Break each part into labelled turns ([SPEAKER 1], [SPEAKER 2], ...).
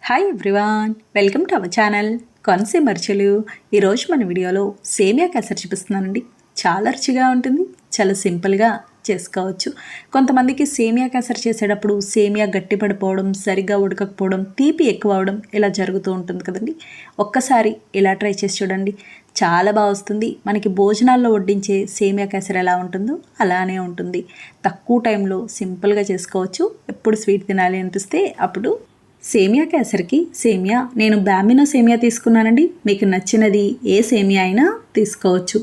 [SPEAKER 1] Hi everyone, welcome to our channel Konaseema రుచులు. ఈరోజు మన వీడియోలో సేమియా కేసరి చూపిస్తున్నానండి. చాలా రుచిగా ఉంటుంది, చాలా సింపుల్గా చేసుకోవచ్చు. కొంతమందికి సేమియా కేసరి చేసేటప్పుడు సేమియా గట్టిపడిపోవడం, సరిగ్గా ఉడకకపోవడం, తీపి ఎక్కువ అవడం ఇలా జరుగుతూ ఉంటుంది కదండి. ఒక్కసారి ఇలా ట్రై చేసి చూడండి, చాలా బాగా వస్తుంది. మనకి భోజనాల్లో వడ్డించే సేమియా కేసరి ఎలా ఉంటుందో అలానే ఉంటుంది. తక్కువ టైంలో సింపుల్గా చేసుకోవచ్చు. ఎప్పుడు స్వీట్ తినాలి అనిపిస్తే అప్పుడు సేమియా కేసరికి సేమియా నేను బామినో సేమియా తీసుకున్నానండి. మీకు నచ్చినది ఏ సేమియా అయినా తీసుకోవచ్చు.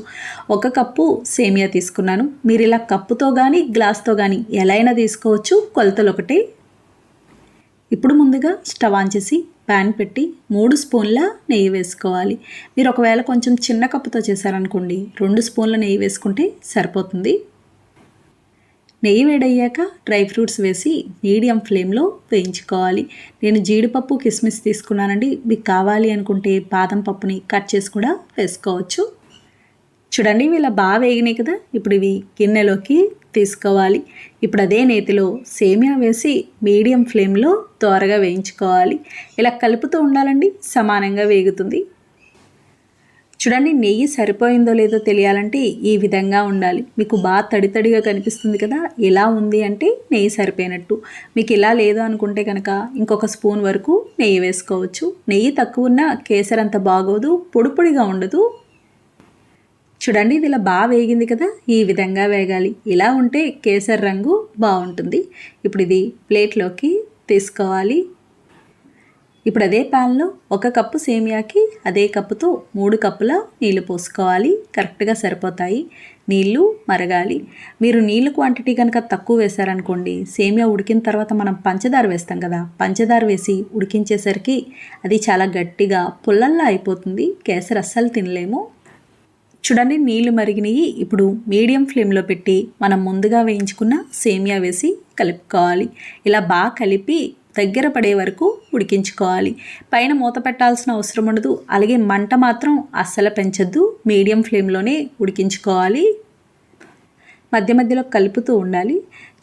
[SPEAKER 1] 1 కప్పు సేమియా తీసుకున్నాను. మీరు ఇలా కప్పుతో కానీ గ్లాస్తో కానీ ఎలా అయినా తీసుకోవచ్చు. కొలతలు ఒకటే. ఇప్పుడు ముందుగా స్టవ్ ఆన్ చేసి ప్యాన్ పెట్టి 3 స్పూన్ల నెయ్యి వేసుకోవాలి. మీరు ఒకవేళ కొంచెం చిన్న కప్పుతో చేశారనుకోండి 2 స్పూన్ల నెయ్యి వేసుకుంటే సరిపోతుంది. నెయ్యి వేడయ్యాక డ్రై ఫ్రూట్స్ వేసి మీడియం ఫ్లేమ్లో వేయించుకోవాలి. నేను జీడిపప్పు కిస్మిస్ తీసుకున్నానండి. మీకు కావాలి అనుకుంటే బాదం పప్పుని కట్ చేసి కూడా వేసుకోవచ్చు. చూడండి, ఇవి ఇలా బాగా వేగినాయి కదా. ఇప్పుడు ఇవి గిన్నెలోకి తీసుకోవాలి. ఇప్పుడు అదే నేతిలో సేమియా వేసి మీడియం ఫ్లేమ్లో త్వరగా వేయించుకోవాలి. ఇలా కలుపుతూ ఉండాలండి, సమానంగా వేగుతుంది. చూడండి, నెయ్యి సరిపోయిందో లేదో తెలియాలంటే ఈ విధంగా ఉండాలి. మీకు బాగా తడితడిగా కనిపిస్తుంది కదా, ఎలా ఉంది అంటే నెయ్యి సరిపోయినట్టు. మీకు ఇలా లేదు అనుకుంటే కనుక ఇంకొక స్పూన్ వరకు నెయ్యి వేసుకోవచ్చు. నెయ్యి తక్కువ ఉన్న కేసరి అంత బాగోదు, పొడి పొడిగా ఉండదు. చూడండి, ఇది ఇలా బాగా వేగింది కదా, ఈ విధంగా వేగాలి. ఇలా ఉంటే కేసరి రంగు బాగుంటుంది. ఇప్పుడు ఇది ప్లేట్లోకి తీసుకోవాలి. ఇప్పుడు అదే ప్యాన్లో 1 కప్పు సేమియాకి అదే కప్పుతో 3 కప్పుల నీళ్లు పోసుకోవాలి. కరెక్ట్గా సరిపోతాయి. నీళ్లు మరగాలి. మీరు నీళ్ళు క్వాంటిటీ కనుక తక్కువ వేశారనుకోండి, సేమియా ఉడికిన తర్వాత మనం పంచదార వేస్తాం కదా, పంచదార వేసి ఉడికించేసరికి అది చాలా గట్టిగా పుల్లల్లా అయిపోతుంది. కేసరి అస్సలు తినలేము. చూడండి, నీళ్లు మరిగినాయి. ఇప్పుడు మీడియం ఫ్లేమ్లో పెట్టి మనం ముందుగా వేయించుకున్న సేమియా వేసి కలుపుకోవాలి. ఇలా బాగా కలిపి దగ్గర పడే వరకు ఉడికించుకోవాలి. పైన మూత పెట్టాల్సిన అవసరం ఉండదు. అలాగే మంట మాత్రం అస్సలు పెంచొద్దు, మీడియం ఫ్లేమ్లోనే ఉడికించుకోవాలి. మధ్య మధ్యలో కలుపుతూ ఉండాలి.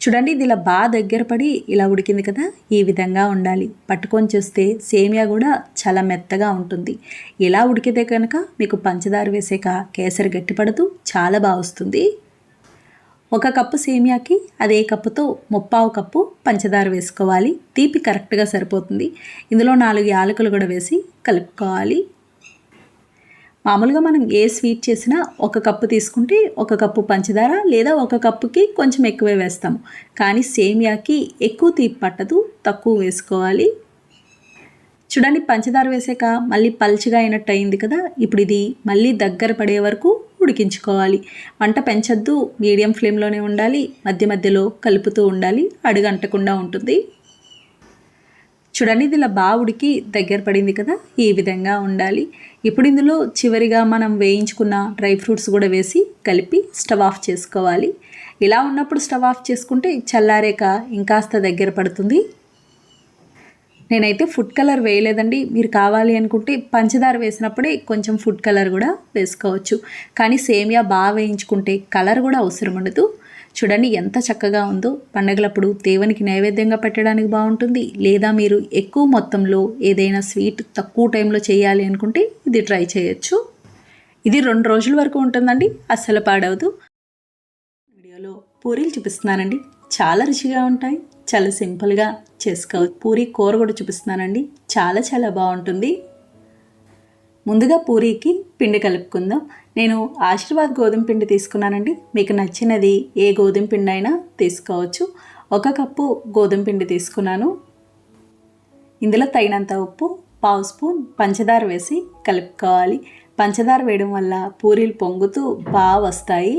[SPEAKER 1] చూడండి, ఇది ఇలా బాగా దగ్గర పడి ఇలా ఉడికింది కదా, ఈ విధంగా ఉండాలి. పట్టుకొని చూస్తే సేమియా కూడా చాలా మెత్తగా ఉంటుంది. ఇలా ఉడికితే కనుక మీకు పంచదార వేసాక కేసరి గట్టిపడదు, చాలా బాగా వస్తుంది. 1 కప్పు సేమియాకి అదే కప్పుతో 3/4 కప్పు పంచదార వేసుకోవాలి. తీపి కరెక్ట్గా సరిపోతుంది. ఇందులో 4 యాలకులు కూడా వేసి కలుపుకోవాలి. మామూలుగా మనం ఏ స్వీట్ చేసినా 1 కప్పు తీసుకుంటే 1 కప్పు పంచదార లేదా 1 కప్పుకి కొంచెం ఎక్కువే వేస్తాము. కానీ సేమియాకి ఎక్కువ తీపి పట్టదు, తక్కువ వేసుకోవాలి. చూడండి, పంచదార వేసాక మళ్ళీ పల్చగా అయినట్టు అయింది కదా. ఇప్పుడు ఇది మళ్ళీ దగ్గర పడే వరకు ఉడికించుకోవాలి. మంట పెంచొద్దు, మీడియం ఫ్లేమ్లోనే ఉండాలి. మధ్య మధ్యలో కలుపుతూ ఉండాలి, అడుగంటకుండా ఉంటుంది. చూడండి, ఇది ఇలా బాగా ఉడికి దగ్గర పడింది కదా, ఈ విధంగా ఉండాలి. ఇప్పుడు ఇందులో చివరిగా మనం వేయించుకున్న డ్రై ఫ్రూట్స్ కూడా వేసి కలిపి స్టవ్ ఆఫ్ చేసుకోవాలి. ఇలా ఉన్నప్పుడు స్టవ్ ఆఫ్ చేసుకుంటే చల్లారేక ఇంకాస్త దగ్గర పడుతుంది. నేనైతే ఫుడ్ కలర్ వేయలేదండి. మీరు కావాలి అనుకుంటే పంచదార వేసినప్పుడే కొంచెం ఫుడ్ కలర్ కూడా వేసుకోవచ్చు. కానీ సేమియా బాగా వేయించుకుంటే కలర్ కూడా అవసరం ఉండదు. చూడండి ఎంత చక్కగా ఉందో. పండగలప్పుడు దేవునికి నైవేద్యంగా పెట్టడానికి బాగుంటుంది. లేదా మీరు ఎక్కువ మొత్తంలో ఏదైనా స్వీట్ తక్కువ టైంలో చేయాలి అనుకుంటే ఇది ట్రై చేయొచ్చు. ఇది 2 రోజుల వరకు ఉంటుందండి, అస్సలు పాడవదు. వీడియోలో పూరీలు చూపిస్తున్నానండి, చాలా రుచిగా ఉంటాయి. చాలా సింపుల్గా చేసుకోవచ్చు. పూరీ కూర కూడా చూపిస్తున్నానండి, చాలా చాలా బాగుంటుంది. ముందుగా పూరీకి పిండి కలుపుకుందాం. నేను ఆశీర్వాద్ గోధుమ పిండి తీసుకున్నానండి. మీకు నచ్చినది ఏ గోధుమ పిండి అయినా తీసుకోవచ్చు. 1 కప్పు గోధుమ పిండి తీసుకున్నాను. ఇందులో తగినంత ఉప్పు, 1/2 స్పూన్ పంచదార వేసి కలుపుకోవాలి. పంచదార వేయడం వల్ల పూరీలు పొంగుతూ బాగా వస్తాయి.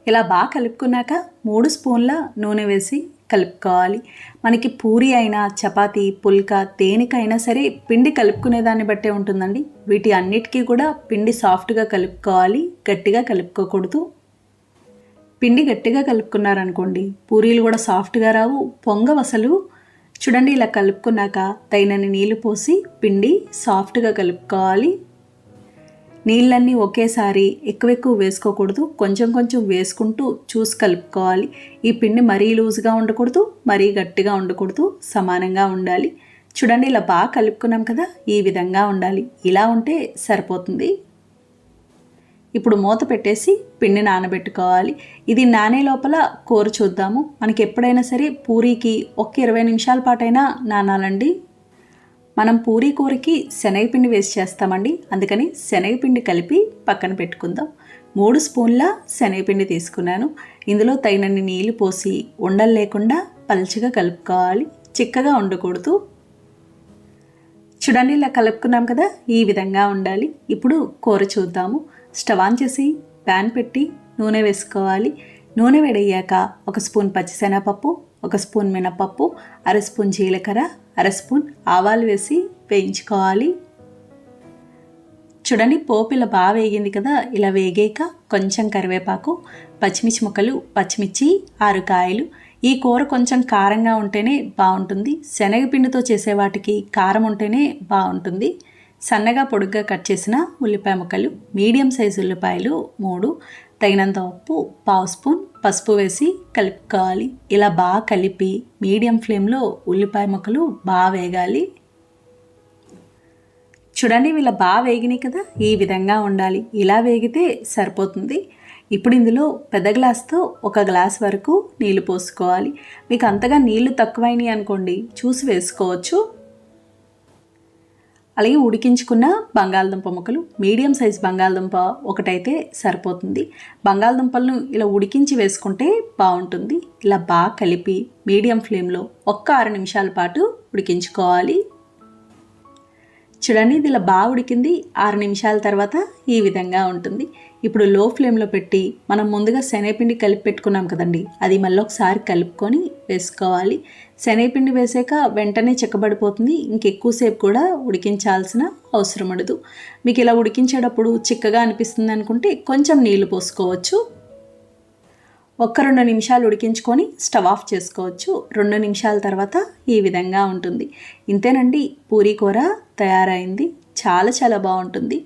[SPEAKER 1] ఇలా బాగా కలుపుకున్నాక 3 స్పూన్ల నూనె వేసి కలుపుకోవాలి. మనకి పూరి అయినా చపాతీ, పుల్కా దేనికైనా సరే పిండి కలుపుకునే దాన్ని బట్టే ఉంటుందండి. వీటి అన్నిటికీ కూడా పిండి సాఫ్ట్గా కలుపుకోవాలి, గట్టిగా కలుపుకోకూడదు. పిండి గట్టిగా కలుపుకున్నారనుకోండి పూరీలు కూడా సాఫ్ట్గా రావు, పొంగవసలు. చూడండి, ఇలా కలుపుకున్నాక తగినన్ని నీళ్లు పోసి పిండి సాఫ్ట్గా కలుపుకోవాలి. నీళ్ళన్నీ ఒకేసారి ఎక్కువ వేసుకోకూడదు, కొంచెం కొంచెం వేసుకుంటూ చూసి కలుపుకోవాలి. ఈ పిండి మరీ లూజ్గా ఉండకూడదు, మరీ గట్టిగా ఉండకూడదు, సమానంగా ఉండాలి. చూడండి ఇలా బాగా కలుపుకున్నాం కదా, ఈ విధంగా ఉండాలి. ఇలా ఉంటే సరిపోతుంది. ఇప్పుడు మూత పెట్టేసి పిండి నానబెట్టుకోవాలి. ఇది నానే లోపల కూర చూద్దాము. మనకి ఎప్పుడైనా సరే పూరీకి ఒక 20 నిమిషాల పాటైనా నానాలండి. మనం పూరీ కూరకి శనగపిండి వేసి చేస్తామండి, అందుకని శనగపిండి కలిపి పక్కన పెట్టుకుందాం. 3 స్పూన్ల శనగపిండి తీసుకున్నాను. ఇందులో తగినన్ని నీళ్లు పోసి ఉండలు లేకుండా పల్చగా కలుపుకోవాలి, చిక్కగా ఉండకూడదు. చూడండి ఇలా కలుపుకున్నాం కదా, ఈ విధంగా ఉండాలి. ఇప్పుడు కూర చూద్దాము. స్టవ్ ఆన్ చేసి ప్యాన్ పెట్టి నూనె వేసుకోవాలి. నూనె వేడయ్యాక 1 స్పూన్ పచ్చిశనగపప్పు, 1 స్పూన్ మినపప్పు, 1/2 స్పూన్ జీలకర్ర, 1/2 స్పూన్ ఆవాలు వేసి వేయించుకోవాలి. చూడండి పోపు ఇలా బాగా వేగింది కదా, ఇలా వేగాక కొంచెం కరివేపాకు, పచ్చిమిర్చి ముక్కలు, పచ్చిమిర్చి 6 కాయలు. ఈ కూర కొంచెం కారంగా ఉంటేనే బాగుంటుంది. శనగపిండితో చేసే వాటికి కారం ఉంటేనే బాగుంటుంది. సన్నగా పొడుగ్గా కట్ చేసిన ఉల్లిపాయ ముక్కలు, మీడియం సైజు ఉల్లిపాయలు 3, తగినంత ఉప్పు, 1/2 స్పూన్ పసుపు వేసి కలుపుకోవాలి. ఇలా బాగా కలిపి మీడియం ఫ్లేమ్లో ఉల్లిపాయ ముక్కలు బాగా వేగాలి. చూడండి ఇలా బాగా వేగినాయి కదా, ఈ విధంగా ఉండాలి. ఇలా వేగితే సరిపోతుంది. ఇప్పుడు ఇందులో పెద్ద గ్లాస్తో 1 గ్లాస్ వరకు నీళ్లు పోసుకోవాలి. మీకు అంతగా నీళ్లు తక్కువైనాయి అనుకోండి, చూసి వేసుకోవచ్చు. అలాగే ఉడికించుకున్న బంగాళదుంప ముక్కలు, మీడియం సైజ్ బంగాళదుంప ఒకటైతే సరిపోతుంది. బంగాళదుంపలను ఇలా ఉడికించి వేసుకుంటే బాగుంటుంది. ఇలా బాగా కలిపి మీడియం ఫ్లేమ్లో 6 నిమిషాల పాటు ఉడికించుకోవాలి. చూడండి ఇది ఇలా బాగా ఉడికింది. 6 నిమిషాల తర్వాత ఈ విధంగా ఉంటుంది. ఇప్పుడు లో ఫ్లేమ్లో పెట్టి మనం ముందుగా శనగపిండి కలిపి పెట్టుకున్నాం కదండి, అది మళ్ళీ ఒకసారి కలుపుకొని వేసుకోవాలి. శనగపిండి వేసాక వెంటనే చిక్కబడిపోతుంది, ఇంకెక్కువసేపు కూడా ఉడికించాల్సిన అవసరం ఉండదు. మీకు ఇలా ఉడికించేటప్పుడు చిక్కగా అనిపిస్తుంది అనుకుంటే కొంచెం నీళ్లు పోసుకోవచ్చు. 1-2 నిమిషాలు ఉడికించుకొని స్టవ్ ఆఫ్ చేసుకోవచ్చు. 2 నిమిషాల తర్వాత ఈ విధంగా ఉంటుంది. ఇంతేనండి, పూరీ కూర తయారైంది. చాలా చాలా బాగుంటుంది.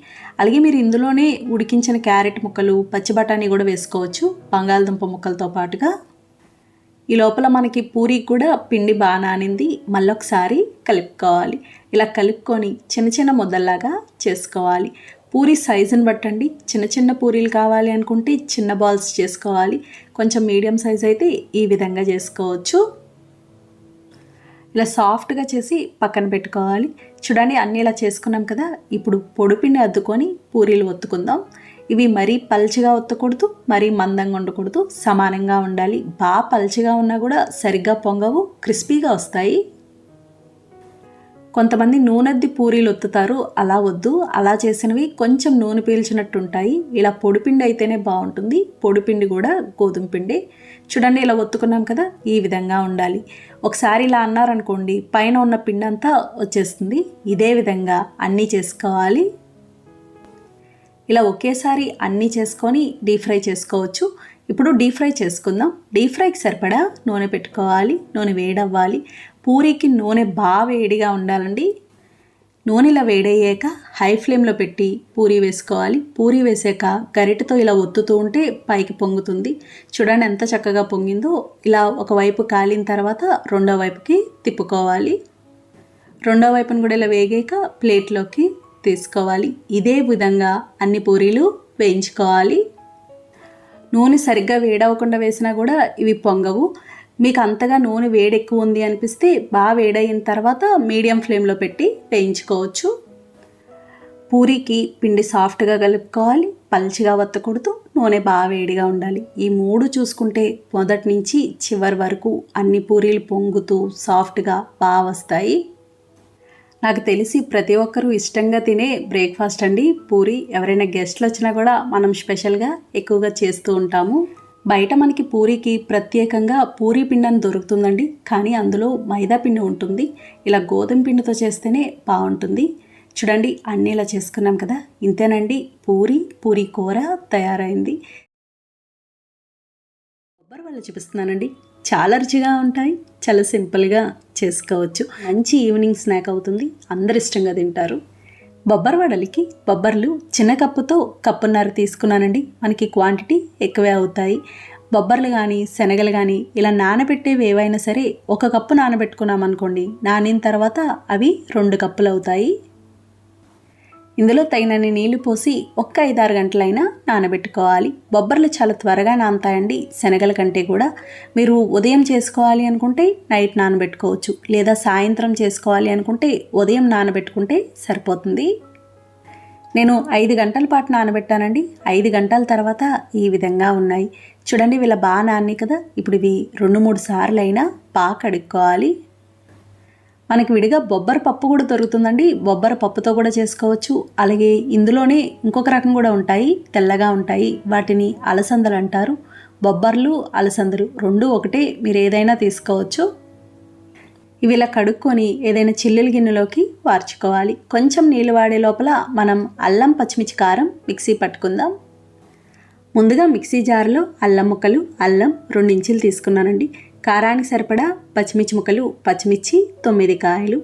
[SPEAKER 1] అలాగే మీరు ఇందులోనే ఉడికించిన క్యారెట్ ముక్కలు, పచ్చి బఠానీ కూడా వేసుకోవచ్చు బంగాళదుంప ముక్కలతో పాటుగా. ఈ లోపల మనకి పూరీ కూడా పిండి బాగా నానింది. మళ్ళీ ఒకసారి కలుపుకోవాలి. ఇలా కలుపుకొని చిన్న చిన్న ముద్దల్లాగా చేసుకోవాలి. పూరీ సైజుని బట్టండి, చిన్న చిన్న పూరీలు కావాలి అనుకుంటే చిన్న బాల్స్ చేసుకోవాలి. కొంచెం మీడియం సైజ్ అయితే ఈ విధంగా చేసుకోవచ్చు. ఇలా సాఫ్ట్గా చేసి పక్కన పెట్టుకోవాలి. చూడండి అన్నీ ఇలా చేసుకున్నాం కదా, ఇప్పుడు పొడిపిండి అద్దుకొని పూరీలు ఒత్తుకుందాం. ఇవి మరీ పల్చగా ఒత్తకూడదు, మరీ మందంగా ఉండకూడదు, సమానంగా ఉండాలి. బాగా పల్చగా ఉన్నా కూడా సరిగ్గా పొంగవు, క్రిస్పీగా వస్తాయి. కొంతమంది నూనెద్ది పూరీలు ఒత్తుతారు, అలా వద్దు. అలా చేసినవి కొంచెం నూనె పీల్చినట్టు ఉంటాయి. ఇలా పొడిపిండి అయితేనే బాగుంటుంది. పొడిపిండి కూడా గోధుమ పిండి. చూడండి ఇలా ఒత్తుకున్నాం కదా, ఈ విధంగా ఉండాలి. ఒకసారి ఇలా అన్నారనుకోండి, పైన ఉన్న పిండి అంతా వచ్చేస్తుంది. ఇదే విధంగా అన్నీ చేసుకోవాలి. ఇలా ఒకేసారి అన్నీ చేసుకొని డీప్ ఫ్రై చేసుకోవచ్చు. ఇప్పుడు డీప్ ఫ్రై చేసుకుందాం. డీప్ ఫ్రైకి సరిపడా నూనె పెట్టుకోవాలి. నూనె వేడవ్వాలి. పూరీకి నూనె బాగా వేడిగా ఉండాలండి. నూనెలా వేడయ్యాక హై ఫ్లేమ్లో పెట్టి పూరీ వేసుకోవాలి. పూరీ వేసాక గరిటెతో ఇలా ఒత్తుతూ ఉంటే పైకి పొంగుతుంది. చూడండి ఎంత చక్కగా పొంగిందో. ఇలా ఒకవైపు కాలిన తర్వాత రెండో వైపుకి తిప్పుకోవాలి. రెండో వైపును కూడా ఇలా వేగాక ప్లేట్లోకి తీసుకోవాలి. ఇదే విధంగా అన్ని పూరీలు వేయించుకోవాలి. నూనె సరిగ్గా వేడవకుండా వేసినా కూడా ఇవి పొంగవు. మీకు అంతగా నూనె వేడి ఎక్కువ ఉంది అనిపిస్తే బాగా వేడయిన తర్వాత మీడియం ఫ్లేమ్లో పెట్టి వేయించుకోవచ్చు. పూరీకి పిండి సాఫ్ట్గా కలుపుకోవాలి, పల్చిగా వత్తకూడదు, నూనె బాగా వేడిగా ఉండాలి. ఈ 3 చూసుకుంటే మొదటి నుంచి చివరి వరకు అన్ని పూరీలు పొంగుతూ సాఫ్ట్గా బాగా వస్తాయి. నాకు తెలిసి ప్రతి ఒక్కరూ ఇష్టంగా తినే బ్రేక్ఫాస్ట్ అండి పూరీ. ఎవరైనా గెస్ట్లు వచ్చినా కూడా మనం స్పెషల్గా ఎక్కువగా చేస్తూ ఉంటాము. బయట మనకి పూరీకి ప్రత్యేకంగా పూరీ పిండి అని దొరుకుతుందండి, కానీ అందులో మైదా పిండి ఉంటుంది. ఇలా గోధుమ పిండితో చేస్తేనే బాగుంటుంది. చూడండి అన్నీ ఇలా చేసుకున్నాం కదా, ఇంతేనండి పూరీ కూర తయారైంది. కొబ్బరి వల్ల చూపిస్తున్నానండి. చాలా రుచిగా ఉంటాయి, చాలా సింపుల్గా చేసుకోవచ్చు. మంచి ఈవినింగ్ స్నాక్ అవుతుంది, అందరు ఇష్టంగా తింటారు. బొబ్బర వడలకి బొబ్బర్లు చిన్న కప్పుతో 1.5 కప్పు తీసుకున్నానండి. మనకి క్వాంటిటీ ఎక్కువే అవుతాయి. బొబ్బర్లు కానీ శనగలు కానీ ఇలా నానబెట్టేవి ఏవైనా సరే 1 కప్పు నానబెట్టుకున్నాం అనుకోండి, నానిన తర్వాత అవి 2 కప్పులు అవుతాయి. ఇందులో తగినన్ని నీళ్లు పోసి 5-6 గంటలైనా నానబెట్టుకోవాలి. బొబ్బర్లు చాలా త్వరగా నానతాయండి శనగల కంటే కూడా. మీరు ఉదయం చేసుకోవాలి అనుకుంటే నైట్ నానబెట్టుకోవచ్చు, లేదా సాయంత్రం చేసుకోవాలి అనుకుంటే ఉదయం నానబెట్టుకుంటే సరిపోతుంది. నేను 5 గంటల పాటు నానబెట్టానండి. 5 గంటల తర్వాత ఈ విధంగా ఉన్నాయి. చూడండి, ఇలా బాగా నాని కదా. ఇప్పుడు ఇవి 2-3 సార్లు అయినా బాగా కడుక్కోవాలి. మనకి విడిగా బొబ్బర పప్పు కూడా దొరుకుతుందండి. బొబ్బర పప్పుతో కూడా చేసుకోవచ్చు. అలాగే ఇందులోనే ఇంకొక రకం కూడా ఉంటాయి, తెల్లగా ఉంటాయి. వాటిని అలసందలు అంటారు. బొబ్బర్లు అలసందలు 2 ఒకటే, మీరు ఏదైనా తీసుకోవచ్చు. ఇవి ఇలా కడుక్కొని ఏదైనా చిల్లుల గిన్నెలోకి వార్చుకోవాలి. కొంచెం నీళ్ళు వాడే లోపల మనం అల్లం పచ్చిమిర్చి కారం మిక్సీ పట్టుకుందాం. ముందుగా మిక్సీ జార్లో అల్లం ముక్కలు, అల్లం 2 ఇంచులు తీసుకున్నానండి. కారానికి సరిపడా పచ్చిమిర్చి ముక్కలు, పచ్చిమిర్చి 9 కాయలు.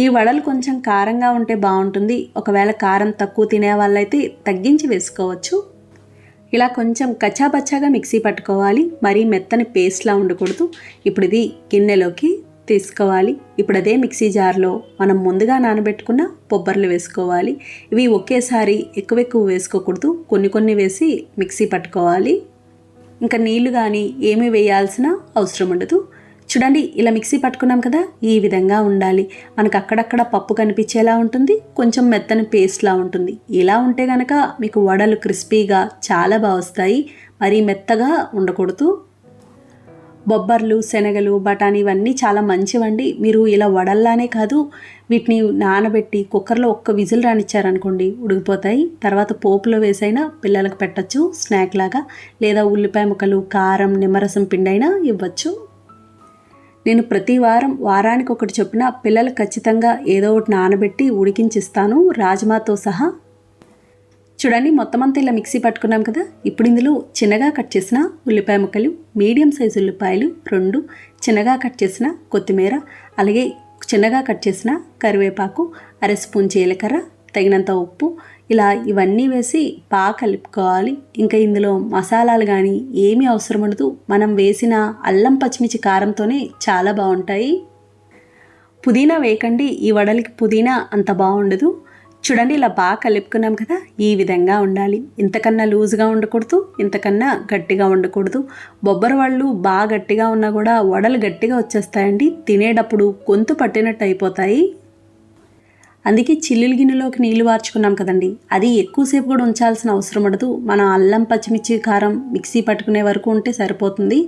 [SPEAKER 1] ఈ వడలు కొంచెం కారంగా ఉంటే బాగుంటుంది. ఒకవేళ కారం తక్కువ తినే వాళ్ళైతే తగ్గించి వేసుకోవచ్చు. ఇలా కొంచెం కచ్చాపచ్చాగా మిక్సీ పట్టుకోవాలి. మరీ మెత్తని పేస్ట్లా ఉండకూడదు. ఇప్పుడు ఇది గిన్నెలోకి తీసుకోవాలి. ఇప్పుడు అదే మిక్సీ జార్లో మనం ముందుగా నానబెట్టుకున్న బొబ్బర్లు వేసుకోవాలి. ఇవి ఒకేసారి ఎక్కువ వేసుకోకూడదు, కొన్ని వేసి మిక్సీ పట్టుకోవాలి. ఇంకా నీళ్లు కానీ ఏమీ వేయాల్సిన అవసరం ఉండదు. చూడండి, ఇలా మిక్సీ పట్టుకున్నాం కదా, ఈ విధంగా ఉండాలి. మనకు అక్కడక్కడ పప్పు కనిపించేలా ఉంటుంది, కొంచెం మెత్తని పేస్ట్లా ఉంటుంది. ఇలా ఉంటే కనుక మీకు వడలు క్రిస్పీగా చాలా బాగా వస్తాయి. మరీ మెత్తగా ఉండకూడదు. బొబ్బర్లు, శనగలు, బఠానీ ఇవన్నీ చాలా మంచివండి. మీరు ఇలా వడల్లానే కాదు, వీటిని నానబెట్టి కుక్కర్లో 1 విజిల్ రానిచ్చారనుకోండి, ఉడికిపోతాయి. తర్వాత పోపులో వేసైనా పిల్లలకు పెట్టచ్చు స్నాక్ లాగా, లేదా ఉల్లిపాయ ముక్కలు, కారం, నిమ్మరసం పిండైనా ఇవ్వచ్చు. నేను ప్రతి వారానికి ఒకటి చొప్పున పిల్లలకు ఖచ్చితంగా ఏదో ఒకటి నానబెట్టి ఉడికించిస్తాను, రాజ్మాతో సహా. చూడండి, మొత్తం అంతా ఇలా మిక్సీ పట్టుకున్నాం కదా. ఇప్పుడు ఇందులో చిన్నగా కట్ చేసిన ఉల్లిపాయ ముక్కలు, మీడియం సైజు ఉల్లిపాయలు 2, చిన్నగా కట్ చేసిన కొత్తిమీర, అలాగే చిన్నగా కట్ చేసిన కరివేపాకు, 1/2 స్పూన్ జీలకర్ర, తగినంత ఉప్పు, ఇలా ఇవన్నీ వేసి బాగా కలుపుకోవాలి. ఇంకా ఇందులో మసాలాలు కానీ ఏమీ అవసరం ఉండదు. మనం వేసిన అల్లం పచ్చిమిర్చి కారంతోనే చాలా బాగుంటాయి. పుదీనా వేయకండి, ఈ వడలకి పుదీనా అంత బాగుండదు. చూడండి, ఇలా బాగా కలుపుకున్నాం కదా, ఈ విధంగా ఉండాలి. ఇంతకన్నా లూజ్గా ఉండకూడదు, ఇంతకన్నా గట్టిగా ఉండకూడదు. బొబ్బర వడలు బాగా గట్టిగా ఉన్నా కూడా వడలు గట్టిగా వచ్చేస్తాయండి. తినేటప్పుడు గొంతు పట్టినట్టు అయిపోతాయి. అందుకే చిల్లుల గిన్నెలోకి నీళ్లు వార్చుకున్నాం కదండి, అది ఎక్కువసేపు కూడా ఉంచాల్సిన అవసరం ఉండదు. మనం అల్లం పచ్చిమిర్చి కారం మిక్సీ పట్టుకునే వరకు ఉంటే సరిపోతుంది.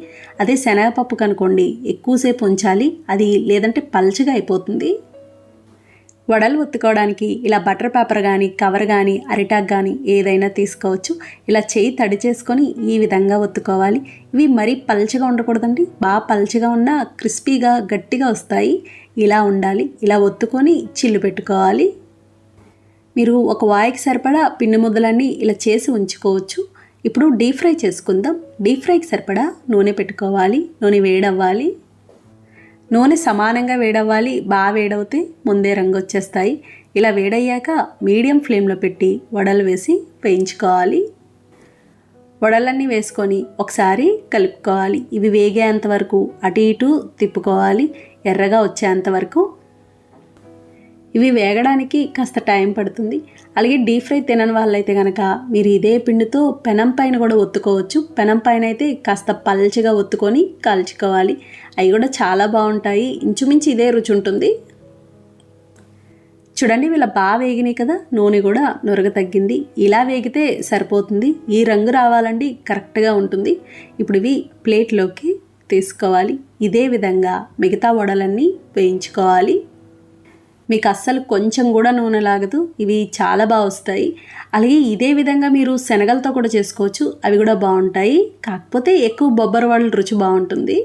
[SPEAKER 1] అదే శనగపప్పు కనుకోండి ఎక్కువసేపు ఉంచాలి, అది లేదంటే పల్చగా అయిపోతుంది. వడలు ఒత్తుకోవడానికి ఇలా బటర్ పేపర్ కానీ, కవర్ కానీ, అరిటాక్ కానీ ఏదైనా తీసుకోవచ్చు. ఇలా చేయి తడి చేసుకొని ఈ విధంగా ఒత్తుకోవాలి. ఇవి మరీ పల్చగా ఉండకూడదండి, బాగా పల్చగా ఉన్న క్రిస్పీగా గట్టిగా వస్తాయి. ఇలా ఉండాలి. ఇలా ఒత్తుకొని చిల్లు పెట్టుకోవాలి. మీరు ఒక వాయికి సరిపడా పిండి ముద్దలన్నీ ఇలా చేసి ఉంచుకోవచ్చు. ఇప్పుడు డీప్ ఫ్రై చేసుకుందాం. డీప్ ఫ్రైకి సరిపడా నూనె పెట్టుకోవాలి. నూనె వేడవ్వాలి. నూనె సమానంగా వేడవ్వాలి. బాగా వేడవుతే ముందే రంగు వచ్చేస్తాయి. ఇలా వేడయ్యాక మీడియం ఫ్లేమ్లో పెట్టి వడలు వేసి వేయించుకోవాలి. వడలన్నీ వేసుకొని ఒకసారి కలుపుకోవాలి. ఇవి వేగేంత వరకు అటు ఇటు తిప్పుకోవాలి, ఎర్రగా వచ్చేంత వరకు. ఇవి వేగడానికి కాస్త టైం పడుతుంది. అలాగే డీప్ ఫ్రై తినని వాళ్ళైతే కనుక మీరు ఇదే పిండితో పెనం పైన కూడా ఒత్తుకోవచ్చు. పెనం పైన అయితే కాస్త పల్చగా ఒత్తుకొని కాల్చుకోవాలి. అవి కూడా చాలా బాగుంటాయి. ఇంచుమించు ఇదే రుచి ఉంటుంది. చూడండి, వీళ్ళ బాగా వేగినాయి కదా, నూనె కూడా నురగ తగ్గింది. ఇలా వేగితే సరిపోతుంది. ఈ రంగు రావాలండి, కరెక్ట్గా ఉంటుంది. ఇప్పుడు ఇవి ప్లేట్లోకి తీసుకోవాలి. ఇదే విధంగా మిగతా వడలన్నీ వేయించుకోవాలి. మీకు అస్సలు కొంచెం కూడా నూనె లాగదు. ఇవి చాలా బాగా వస్తాయి. అలాగే ఇదే విధంగా మీరు శనగలతో కూడా చేసుకోవచ్చు, అవి కూడా బాగుంటాయి. కాకపోతే ఎక్కువ బొబ్బర వడల రుచి బాగుంటుంది.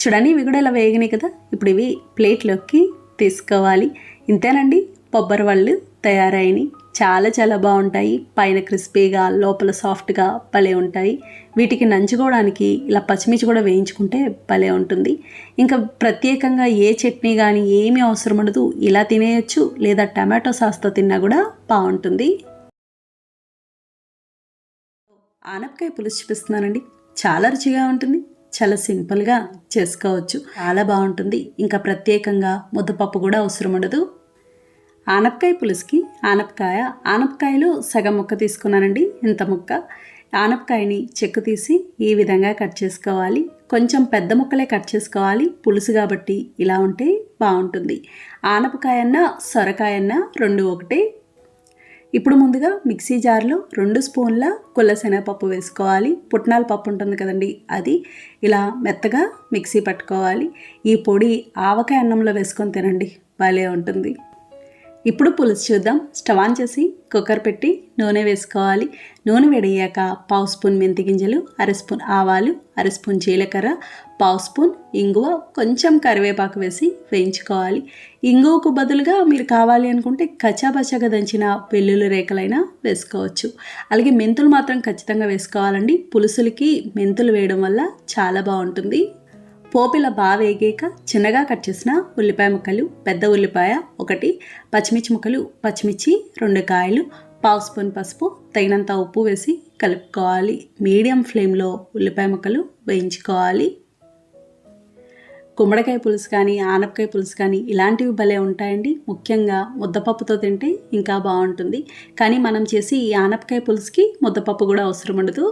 [SPEAKER 1] చూడండి, ఇవి కూడా ఇలా వేగినాయి కదా. ఇప్పుడు ఇవి ప్లేట్లోకి తీసుకోవాలి. ఇంతేనండి, బొబ్బర వడలు తయారైనవి. చాలా చాలా బాగుంటాయి. పైన క్రిస్పీగా, లోపల సాఫ్ట్గా భలే ఉంటాయి. వీటికి నంచుకోవడానికి ఇలా పచ్చిమిర్చి కూడా వేయించుకుంటే భలే ఉంటుంది. ఇంకా ప్రత్యేకంగా ఏ చట్నీ కానీ ఏమీ అవసరం ఉండదు. ఇలా తినేయచ్చు, లేదా టమాటో సాస్తో తిన్నా కూడా బాగుంటుంది. ఆనపకాయ పులుసు చూపిస్తున్నానండి. చాలా రుచిగా ఉంటుంది. చాలా సింపుల్గా చేసుకోవచ్చు. చాలా బాగుంటుంది. ఇంకా ప్రత్యేకంగా ముద్దపప్పు కూడా అవసరం ఉండదు. ఆనపకాయ పులుసుకి ఆనపకాయలు సగం ముక్క తీసుకున్నానండి. ఇంత ముక్క ఆనపకాయని చెక్కు తీసి ఈ విధంగా కట్ చేసుకోవాలి. కొంచెం పెద్ద ముక్కలే కట్ చేసుకోవాలి. పులుసు కాబట్టి ఇలా ఉంటే బాగుంటుంది. ఆనపకాయన్నా సొరకాయన్నా రెండు ఒకటే. ఇప్పుడు ముందుగా మిక్సీ జార్లో 2 స్పూన్ల శనగపప్పు వేసుకోవాలి. పుట్నాల పప్పు ఉంటుంది కదండి, అది ఇలా మెత్తగా మిక్సీ పట్టుకోవాలి. ఈ పొడి ఆవకాయ అన్నంలో వేసుకొని తినండి, భలే ఉంటుంది. ఇప్పుడు పులుసు చూద్దాం. స్టవ్ ఆన్ చేసి కుక్కర్ పెట్టి నూనె వేసుకోవాలి. నూనె వేడయ్యాక 1/2 స్పూన్ మెంతి గింజలు, 1/2 స్పూన్ ఆవాలు, 1/2 స్పూన్ జీలకర్ర, 1/2 స్పూన్ ఇంగువ, కొంచెం కరివేపాకు వేసి వేయించుకోవాలి. ఇంగువకు బదులుగా మీరు కావాలి అనుకుంటే కచ్చాబచ్చాగా దంచిన వెల్లుల్లి రేఖలైనా వేసుకోవచ్చు. అలాగే మెంతులు మాత్రం ఖచ్చితంగా వేసుకోవాలండి. పులుసులకి మెంతులు వేయడం వల్ల చాలా బాగుంటుంది. పోపిలా బాగా వేగాక చిన్నగా కట్ చేసిన ఉల్లిపాయ ముక్కలు, పెద్ద ఉల్లిపాయ 1, పచ్చిమిర్చి ముక్కలు, పచ్చిమిర్చి 2 కాయలు, 1/2 స్పూన్ పసుపు, తగినంత ఉప్పు వేసి కలుపుకోవాలి. మీడియం ఫ్లేమ్లో ఉల్లిపాయ ముక్కలు వేయించుకోవాలి. గుమ్మడికాయ పులుసు కానీ ఆనపకాయ పులుసు కానీ ఇలాంటివి భలే ఉంటాయండి. ముఖ్యంగా ముద్దపప్పుతో తింటే ఇంకా బాగుంటుంది. కానీ మనం చేసి ఈ ఆనపకాయ పులుసుకి ముద్దపప్పు కూడా అవసరం ఉండదు.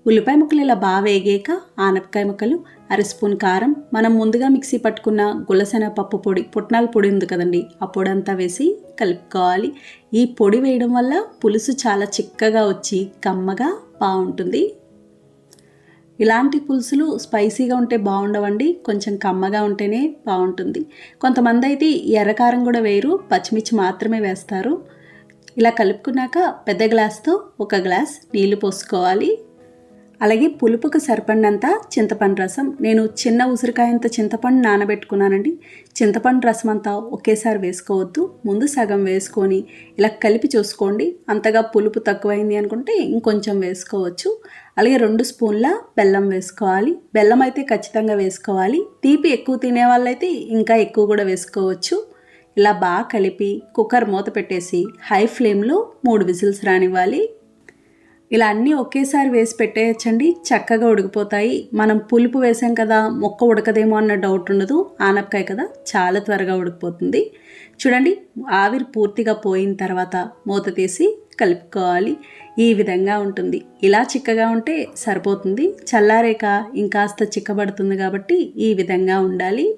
[SPEAKER 1] ఉల్లిపాయ ముక్కలు ఇలా బాగా వేగాక ఆనపకాయ ముక్కలు, 1/2 స్పూన్ కారం, మనం ముందుగా మిక్సీ పట్టుకున్న గుల్లశనగపప్పు పొడి, పుట్నాల పొడి ఉంది కదండి, ఆ పొడి అంతా వేసి కలుపుకోవాలి. ఈ పొడి వేయడం వల్ల పులుసు చాలా చిక్కగా వచ్చి కమ్మగా బాగుంటుంది. ఇలాంటి పులుసులు స్పైసీగా ఉంటే బాగుండవండి, కొంచెం కమ్మగా ఉంటేనే బాగుంటుంది. కొంతమంది అయితే ఎర్రకారం కూడా వేయరు, పచ్చిమిర్చి మాత్రమే వేస్తారు. ఇలా కలుపుకున్నాక పెద్ద గ్లాస్తో 1 గ్లాస్ నీళ్లు పోసుకోవాలి. అలాగే పులుపుకు సరిపడినంత చింతపండు రసం, నేను చిన్న ఉసిరికాయంత చింతపండు నానబెట్టుకున్నానండి. చింతపండు రసం అంతా ఒకేసారి వేసుకోవద్దు, ముందు సగం వేసుకొని ఇలా కలిపి చూసుకోండి. అంతగా పులుపు తక్కువైంది అనుకుంటే ఇంకొంచెం వేసుకోవచ్చు. అలాగే 2 స్పూన్ల బెల్లం వేసుకోవాలి. బెల్లం అయితే ఖచ్చితంగా వేసుకోవాలి. తీపి ఎక్కువ తినే వాళ్ళైతే ఇంకా ఎక్కువ కూడా వేసుకోవచ్చు. ఇలా బాగా కలిపి కుక్కర్ మూత పెట్టేసి హై ఫ్లేమ్లో 3 విజిల్స్ రానివ్వాలి. ఇలా అన్నీ ఒకేసారి వేసి పెట్టేయచ్చండి, చక్కగా ఉడికిపోతాయి. మనం పులుపు వేసాం కదా, మొక్క ఉడకదేమో అన్న డౌట్ ఉండదు. ఆనపకాయ కదా, చాలా త్వరగా ఉడికిపోతుంది. చూడండి, ఆవిరి పూర్తిగా పోయిన తర్వాత మూత తీసి కలుపుకోవాలి. ఈ విధంగా ఉంటుంది. ఇలా చిక్కగా ఉంటే సరిపోతుంది. చల్లారేక ఇంకాస్త చిక్కబడుతుంది కాబట్టి ఈ విధంగా ఉండాలి.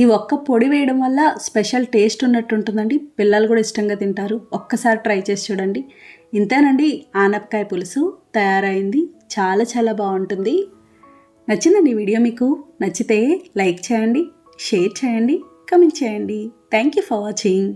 [SPEAKER 1] ఈ ఒక్క పొడి వేయడం వల్ల స్పెషల్ టేస్ట్ ఉన్నట్టు ఉంటుందండి. పిల్లలు కూడా ఇష్టంగా తింటారు. ఒక్కసారి ట్రై చేసి చూడండి. ఇంతేనండి, ఆనపకాయ పులుసు తయారైంది. చాలా చాలా బాగుంటుంది. నచ్చిందండి వీడియో? మీకు నచ్చితే లైక్ చేయండి, షేర్ చేయండి, కామెంట్ చేయండి. Thank you for watching.